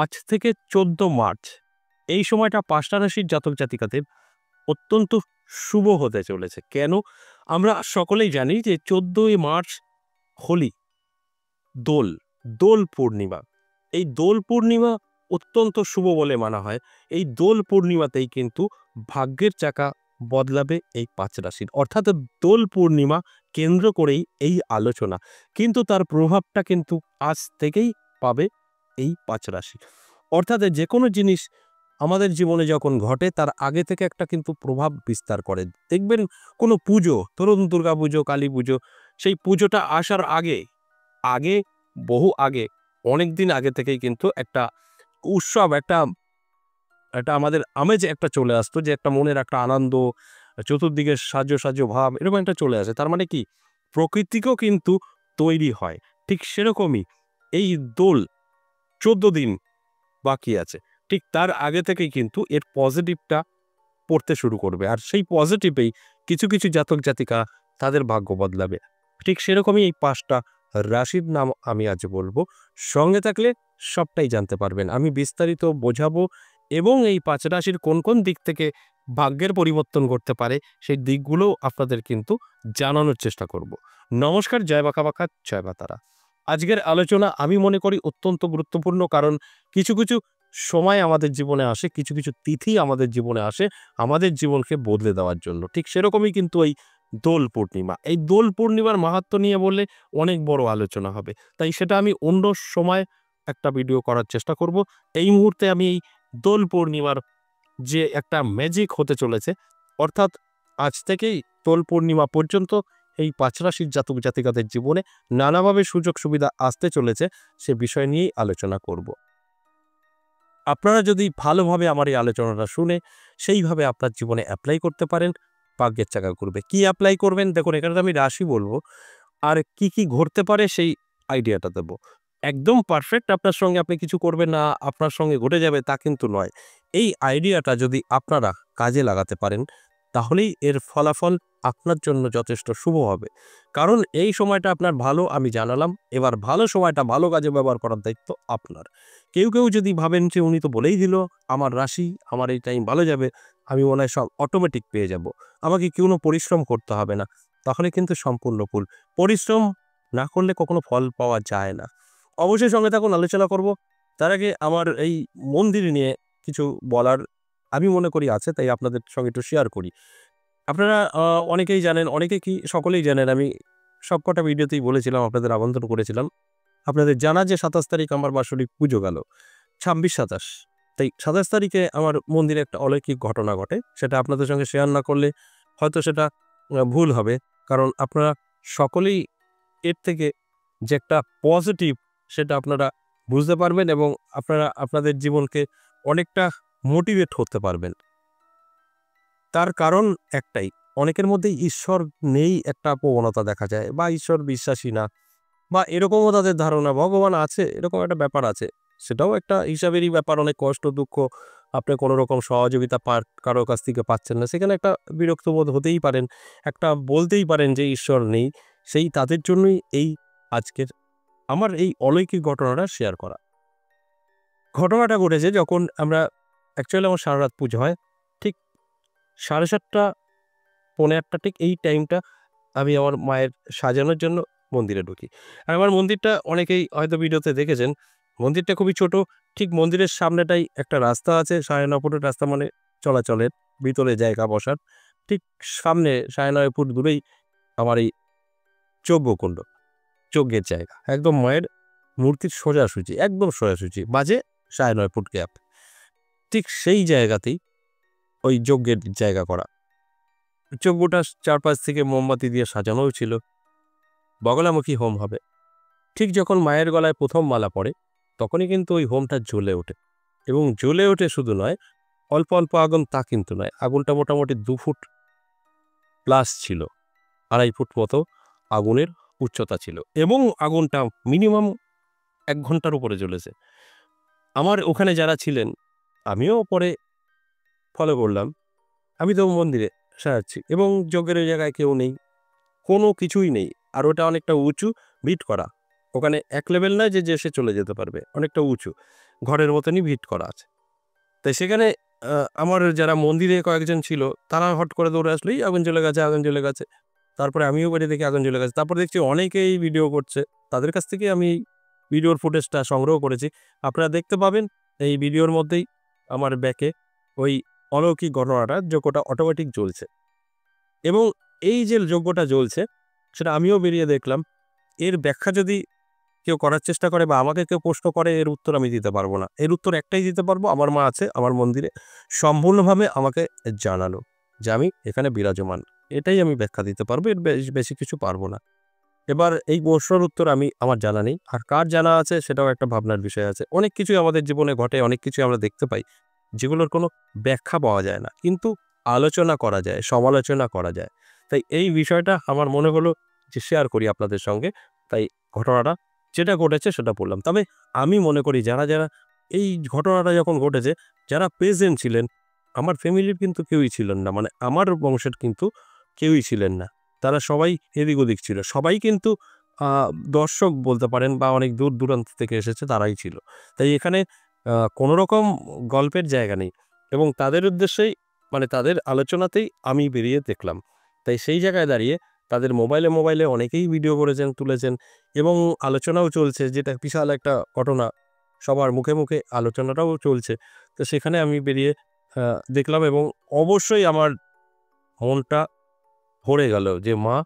আজ থেকে 14 মার্চ এই সময়টা 5টা রাশির জাতক জাতিকাদের অত্যন্ত শুভ হতে চলেছে। কেন? আমরা সকলেই জানি যে 14ই মার্চ হোলি, দোল, দোল পূর্ণিমা। এই দোল পূর্ণিমা অত্যন্ত শুভ বলে মানা হয়। এই দোল পূর্ণিমাতেই কিন্তু ভাগ্যের চাকা বদলাবে এই 5 রাশির। অর্থাৎ দোল পূর্ণিমা কেন্দ্র করেই এই আলোচনা। কিন্তু তার প্রভাবটা কিন্তু আজ থেকেই পাবে এই 5 রাশি। অর্থাৎ যেকোনো জিনিস আমাদের জীবনে যখন ঘটে তার আগে থেকে একটা কিন্তু প্রভাব বিস্তার করে। দেখবেন কোনো পুজো, ধরুন দুর্গাপুজো, কালী পুজো, সেই পুজোটা আসার আগে বহু আগে, অনেকদিন আগে থেকেই কিন্তু একটা উৎসব, একটা একটা আমাদের আমেজ একটা চলে আসতো, যে একটা মনের একটা আনন্দ, চতুর্দিকে সাজো সাজো ভাব এরকম একটা চলে আসে। তার মানে কি প্রকৃতিকেও কিন্তু তৈরি হয়। ঠিক সেরকমই এই দোল 14 দিন বাকি আছে। ঠিক তার আগে থেকেই কিন্তু এর পজিটিভটা পড়তে শুরু করবে। আর সেই পজিটিভেই কিছু কিছু জাতক জাতিকা তাদের ভাগ্য বদলাবে। ঠিক সেরকমই এই 5টা রাশির নাম আমি আজ বলবো। সঙ্গে থাকলে সবটাই জানতে পারবেন। আমি বিস্তারিত বোঝাবো এবং এই 5 রাশির কোন কোন দিক থেকে ভাগ্যের পরিবর্তন করতে পারে সেই দিকগুলোও আপনাদের কিন্তু জানানোর চেষ্টা করব। নমস্কার, জয় বাঁকা বাঁকা, জয় মা তারা। আজকের আলোচনা আমি মনে করি অত্যন্ত গুরুত্বপূর্ণ, কারণ কিছু কিছু সময় আমাদের জীবনে আসে, কিছু কিছু তিথি আমাদের জীবনে আসে আমাদের জীবনকে বদলে দেওয়ার জন্য। ঠিক সেরকমই কিন্তু এই দোল পূর্ণিমা। এই দোল পূর্ণিমার মাহাত্ম্য নিয়ে বললে অনেক বড় আলোচনা হবে। তাই সেটা আমি অন্য সময় একটা ভিডিও করার চেষ্টা করব। এই মুহূর্তে আমি এই দোল পূর্ণিমার যে একটা ম্যাজিক হতে চলেছে, অর্থাৎ আজ থেকেই দোল পূর্ণিমা পর্যন্ত এই 5 রাশির জাতক জাতিকাদের জীবনে নানাভাবে সুযোগ সুবিধা আসতে চলেছে, সে বিষয় নিয়েই আলোচনা করব। আপনারা যদি ভালোভাবে আমার এই আলোচনাটা শুনে সেইভাবে আপনার জীবনে অ্যাপ্লাই করতে পারেন, ভাগ্যের চাকা ঘুরবে। কি অ্যাপ্লাই করবেন? দেখুন, এখানে তো আমি রাশি বলবো, আর কি কি ঘটতে পারে সেই আইডিয়াটা দেব। একদম পারফেক্ট আপনার সঙ্গে আপনি কিছু করবেন না, আপনার সঙ্গে ঘটে যাবে তা কিন্তু নয়। এই আইডিয়াটা যদি আপনারা কাজে লাগাতে পারেন, তাহলেই এর ফলাফল আপনার জন্য যথেষ্ট শুভ হবে। কারণ এই সময়টা আপনার ভালো আমি জানালাম, এবার ভালো সময়টা ভালো কাজে ব্যবহার করার দায়িত্ব আপনার। কেউ কেউ যদি ভাবেন যে উনি তো বলেই দিল আমার রাশি, আমার এই টাইম ভালো যাবে, আমি মনে হয় সব অটোমেটিক পেয়ে যাব, আমাকে কোনো পরিশ্রম করতে হবে না, তাহলে কিন্তু সম্পূর্ণ ভুল। পরিশ্রম না করলে কখনো ফল পাওয়া যায় না। অবশ্যই সঙ্গে থাকুন, আলোচনা করব। তার আগে আমার এই মন্দির নিয়ে কিছু বলার আমি মনে করি আছে, তাই আপনাদের সঙ্গে একটু শেয়ার করি। আপনারা অনেকেই জানেন, অনেকে কি সকলেই জানেন, আমি সবকটা ভিডিওতেই বলেছিলাম, আপনাদের আমন্ত্রণ করেছিলাম। আপনাদের জানা যে 27 তারিখ আমার বাৎসরিক পুজো গেল, 26-27। তাই 27 তারিখে আমার মন্দিরে একটা অলৌকিক ঘটনা ঘটে। সেটা আপনাদের সঙ্গে শেয়ার না করলে হয়তো সেটা ভুল হবে। কারণ আপনারা সকলেই এর থেকে যে একটা পজিটিভ সেটা আপনারা বুঝতে পারবেন এবং আপনারা আপনাদের জীবনকে অনেকটা মোটিভেট করতে পারবেন। তার কারণ একটাই, অনেকের মধ্যে ঈশ্বর নেই একটা প্রবণতা দেখা যায়, বা ঈশ্বর বিশ্বাসী না, বা এরকমও তাদের ধারণা ভগবান আছে, এরকম একটা ব্যাপার আছে। সেটাও একটা হিসাবেরই ব্যাপার। অনেক কষ্ট দুঃখ, আপনি কোনো রকম সহযোগিতা কারো কাছ থেকে পাচ্ছেন না, সেখানে একটা বিরক্ত বোধ হতেই পারেন, একটা বলতেই পারেন যে ঈশ্বর নেই। সেই তাদের জন্যই এই আজকের আমার এই অলৌকিক ঘটনাটা শেয়ার করা। ঘটনাটা ঘটেছে যখন আমরা অ্যাকচুয়ালি আমার সারা রাত পুজো হয়, ঠিক 7:30 পৌনে 8টা, ঠিক এই টাইমটা আমি আমার মায়ের সাজানোর জন্য মন্দিরে ঢুকি। আর আমার মন্দিরটা অনেকেই হয়তো ভিডিওতে দেখেছেন। মন্দিরটা খুবই ছোট। ঠিক মন্দিরের সামনেটাই একটা রাস্তা আছে, 9.5 ফুটের রাস্তা, মানে চলাচলের ভিতরে জায়গা বসার। ঠিক সামনে 9.5 ফুট দূরেই আমার এই যজ্ঞকুণ্ড, যজ্ঞের জায়গা। একদম মায়ের মূর্তির সোজাসুজি, একদম সোজাসুজি, মাঝে 9.5 ফুট গ্যাপ। ঠিক সেই জায়গাতেই ওই যজ্ঞের জায়গা করা। যজ্ঞটা চারপাশ থেকে মোমবাতি দিয়ে সাজানোও ছিল। বগলামুখী হোম হবে। ঠিক যখন মায়ের গলায় প্রথম মালা পড়ে, তখনই কিন্তু ওই হোমটা জ্বলে ওঠে। এবং জ্বলে ওঠে শুধু নয়, অল্প অল্প আগুন তা কিন্তু নয়, আগুনটা মোটামুটি 2 ফুট প্লাস ছিল, 2.5 ফুট মতো আগুনের উচ্চতা ছিল, এবং আগুনটা মিনিমাম 1 ঘন্টার উপরে জ্বলেছে। আমার ওখানে যারা ছিলেন, আমিও পরে ফলো করলাম, আমি তো মন্দিরে সাজাচ্ছি এবং যজ্ঞের ওই জায়গায় কেউ নেই, কোনো কিছুই নেই। আর ওটা অনেকটা উঁচু, বিট করা। ওখানে এক লেভেল নয় যে সে চলে যেতে পারবে, অনেকটা উঁচু। ঘরের মতনই ভিট করা আছে। তাই সেখানে আমার যারা মন্দিরে কয়েকজন ছিল তারা হট করে দৌড়ে আসলো, "এই আগুন জ্বলে গেছে, আগুন জ্বলে গেছে।" তারপরে আমিও বেরিয়ে দেখি আগুন জ্বলে গেছে। তারপর দেখছি অনেকেই ভিডিও করছে। তাদের কাছ থেকে আমি ভিডিওর ফুটেজটা সংগ্রহ করেছি। আপনারা দেখতে পাবেন এই ভিডিওর মধ্যেই আমার ব্যাকে ওই অলৌকিক ঘটনাটা যজ্ঞটা অটোমেটিক জ্বলছে। এবং এই যে যজ্ঞটা জ্বলছে সেটা আমিও বেরিয়ে দেখলাম। এর ব্যাখ্যা যদি কেউ করার চেষ্টা করে বা আমাকে কেউ প্রশ্ন করে, এর উত্তর আমি দিতে পারবো না। এর উত্তর একটাই দিতে পারবো, আমার মা আছে আমার মন্দিরে, সম্পূর্ণভাবে আমাকে জানালো যে আমি এখানে বিরাজমান। এটাই আমি ব্যাখ্যা দিতে পারবো, এর বেশি কিছু পারবো না। এবার এই প্রশ্নের উত্তর আমার জানা নেই। আর কার জানা আছে সেটাও একটা ভাবনার বিষয় আছে। অনেক কিছুই আমাদের জীবনে ঘটে, অনেক কিছুই আমরা দেখতে পাই যেগুলোর কোনো ব্যাখ্যা পাওয়া যায় না। কিন্তু আলোচনা করা যায়, সমালোচনা করা যায়। তাই এই বিষয়টা আমার মনে হলো যে শেয়ার করি আপনাদের সঙ্গে। তাই ঘটনাটা যেটা ঘটেছে সেটা বললাম। তবে আমি মনে করি যারা এই ঘটনাটা যখন ঘটেছে, যারা প্রেজেন্ট ছিলেন, আমার ফ্যামিলির কিন্তু কেউই ছিলেন না। মানে আমার বংশের কিন্তু কেউই ছিলেন না। তারা সবাই এদিক ওদিক ছিল। সবাই কিন্তু আ দর্শক বলতে পারেন বা অনেক দূর-দূরান্ত থেকে এসেছে তারাই ছিল। তাই এখানে কোনোরকম গল্পের জায়গা নেই এবং তাদের উদ্দেশ্যেই মানে তাদের আলোচনাতেই আমি বেরিয়ে দেখলাম। তাই সেই জায়গায় দাঁড়িয়ে তাদের মোবাইলে অনেকেই ভিডিও করেছেন, তুলেছেন এবং আলোচনাও চলছে, যেটা বিশাল একটা ঘটনা। সবার মুখে আলোচনাটাও চলছে। তো সেখানে আমি বেরিয়ে দেখলাম এবং অবশ্যই আমার মনটা ভরে গেল যে মা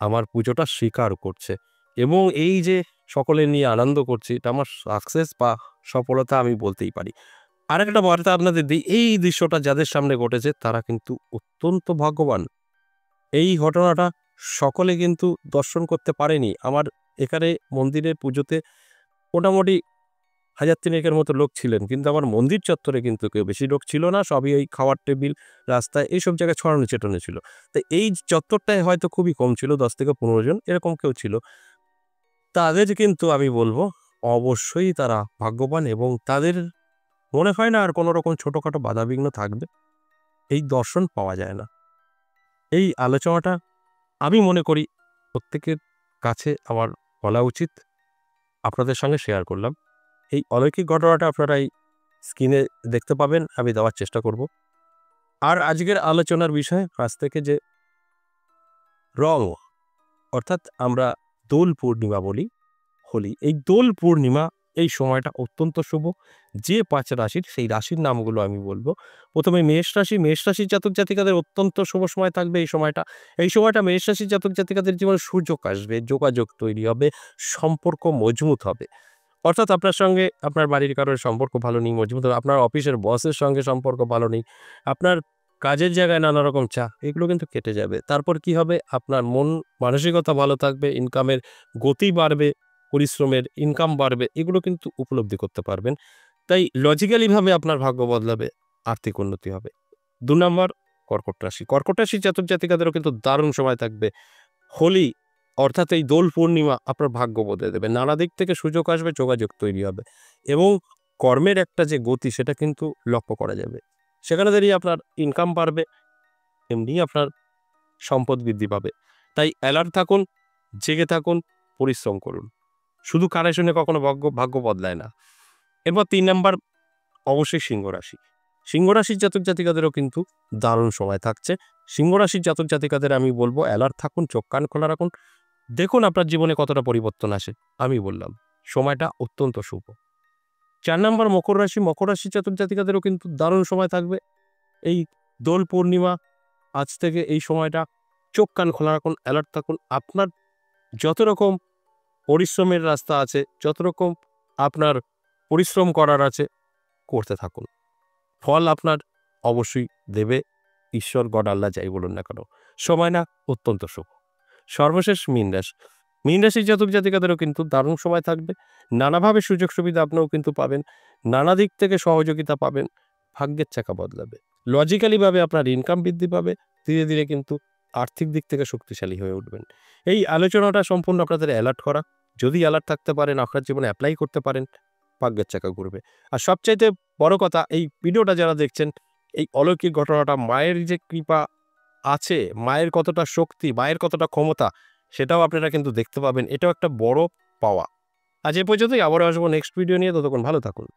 আমার পুজোটা স্বীকার করছে এবং এই যে সকলে নিয়ে আনন্দ করছি, এটা আমার সাকসেস বা সফলতা আমি বলতেই পারি। আরেকটা বার্তা আপনাদের দিই, এই দৃশ্যটা যাদের সামনে ঘটেছে তারা কিন্তু অত্যন্ত ভাগ্যবান। এই ঘটনাটা সকলে কিন্তু দর্শন করতে পারেনি। আমার এখানে মন্দিরের পুজোতে মোটামুটি ১,০০০ এর মতো লোক ছিলেন। কিন্তু আমার মন্দির চত্বরে কিন্তু কেউ বেশি লোক ছিল না। সবই ওই খাওয়ার টেবিল, রাস্তায় এইসব জায়গায় ছড়ানো ছিটানো ছিল। তো এই চত্বরটায় হয়তো খুবই কম ছিল, ১০ থেকে ১৫ জন এরকম কেউ ছিল। তাদের কিন্তু আমি বলব অবশ্যই তারা ভাগ্যবান এবং তাদের মনে হয় না আর কোনো রকম ছোটখাটো বাধাবিঘ্ন থাকবে। এই দর্শন পাওয়া যায় না। এই আলোচনাটা আমি মনে করি প্রত্যেকের কাছে আমার বলা উচিত। আপনাদের সঙ্গে শেয়ার করলাম। এই অলৌকিক ঘটনাটা আপনারা এই স্ক্রিনে দেখতে পাবেন, আমি দেওয়ার চেষ্টা করব। আর আজকের আলোচনার বিষয় আজ থেকে যে রং, অর্থাৎ আমরা দোল পূর্ণিমা বলি, হোলি। এই দোল পূর্ণিমা এই সময়টা অত্যন্ত শুভ। যে ৫ রাশির সেই রাশির নামগুলো আমি বলব। ১ম এ মেষ রাশি, মেষ রাশির জাতক জাতিকাদের অত্যন্ত শুভ সময় থাকবে এই সময়টা। এই সময়টা মেষ রাশির জাতক জাতিকাদের জীবনে সুযোগ আসবে, যোগাযোগ তৈরি হবে, সম্পর্ক মজবুত হবে। অর্থাৎ আপনার সঙ্গে আপনার বাড়ির কারোর সম্পর্ক ভালো নেই, মজবুত হবে। আপনার অফিসের বসের সঙ্গে সম্পর্ক ভালো নেই। আপনার কাজের জায়গায় নানা রকম চাপ, এগুলো কিন্তু কেটে যাবে। তারপর কি হবে? আপনার মন মানসিকতা ভালো থাকবে, ইনকামের গতি বাড়বে, পরিশ্রমের ইনকাম বাড়বে। এগুলো কিন্তু উপলব্ধি করতে পারবেন। তাই লজিক্যালি ভাবে আপনার ভাগ্য বদলাবে, আর্থিক উন্নতি হবে। ২ নাম্বার কর্কট রাশি। কর্কট রাশির জাতক জাতিকাদেরও কিন্তু দারুণ সময় থাকবে। হোলি অর্থাৎ এই দোল পূর্ণিমা আপনার ভাগ্য বদলে দেবে। নানা দিক থেকে সুযোগ আসবে, যোগাযোগ তৈরি হবে এবং কর্মের একটা যে গতি সেটা কিন্তু লক্ষ্য করা যাবে। সেখানে দাঁড়িয়ে আপনার ইনকাম বাড়বে, এমনি আপনার সম্পদ বৃদ্ধি পাবে। তাই অ্যালার্ট থাকুন, জেগে থাকুন, পরিশ্রম করুন। শুধু কানে শুনে কখনো ভাগ্য বদলায় না। এরপর ৩ নাম্বার অবশ্যই সিংহ রাশি। সিংহ রাশির জাতক জাতিকাদেরও কিন্তু দারুণ সময় থাকছে। সিংহ রাশির জাতক জাতিকাদের আমি বলব অ্যালার্ট থাকুন, চোখ কান খোলা রাখুন। দেখুন আপনার জীবনে কতটা পরিবর্তন আসে। আমি বললাম সময়টা অত্যন্ত শুভ। ৪ নাম্বার মকর রাশি। মকর রাশির জাতক জাতিকাদেরও কিন্তু দারুণ সময় থাকবে। এই দোল পূর্ণিমা আজ থেকে এই সময়টা চোখ কান খোলা রাখুন, অ্যালার্ট থাকুন। আপনার যত রকম পরিশ্রমের রাস্তা আছে, যত রকম আপনার পরিশ্রম করার আছে, করতে থাকুন। ফল আপনার অবশ্যই দেবে ঈশ্বর, গড, আল্লাহ যাই বলুন না কেন। সময় না অত্যন্ত শুভ। সর্বশেষ মীন রাশি। মীন রাশির জাতক জাতিকাদেরও কিন্তু দারুণ সময় থাকবে। নানাভাবে সুযোগ সুবিধা আপনিও কিন্তু পাবেন। নানা দিক থেকে সহযোগিতা পাবেন। ভাগ্যের চাকা বদলাবে। লজিক্যালি ভাবে আপনার ইনকাম বৃদ্ধি পাবে। ধীরে ধীরে কিন্তু আর্থিক দিক থেকে শক্তিশালী হয়ে উঠবেন। এই আলোচনাটা সম্পূর্ণ আপনাদের অ্যালার্ট করা। যদি অ্যালার্ট থাকতে পারেন, আপনার জীবনে অ্যাপ্লাই করতে পারেন, ভাগ্যের চাকা ঘুরবে। আর সবচাইতে বড় কথা, এই ভিডিওটা যারা দেখছেন, এই অলৌকিক ঘটনাটা মায়ের যে কৃপা আছে, মায়ের কতটা শক্তি, মায়ের কতটা ক্ষমতা, সেটাও আপনারা কিন্তু দেখতে পাবেন। এটাও একটা বড় পাওয়া। আজ এ পর্যন্তই, আবারও আসবো নেক্সট ভিডিও নিয়ে। ততক্ষণ ভালো থাকুন।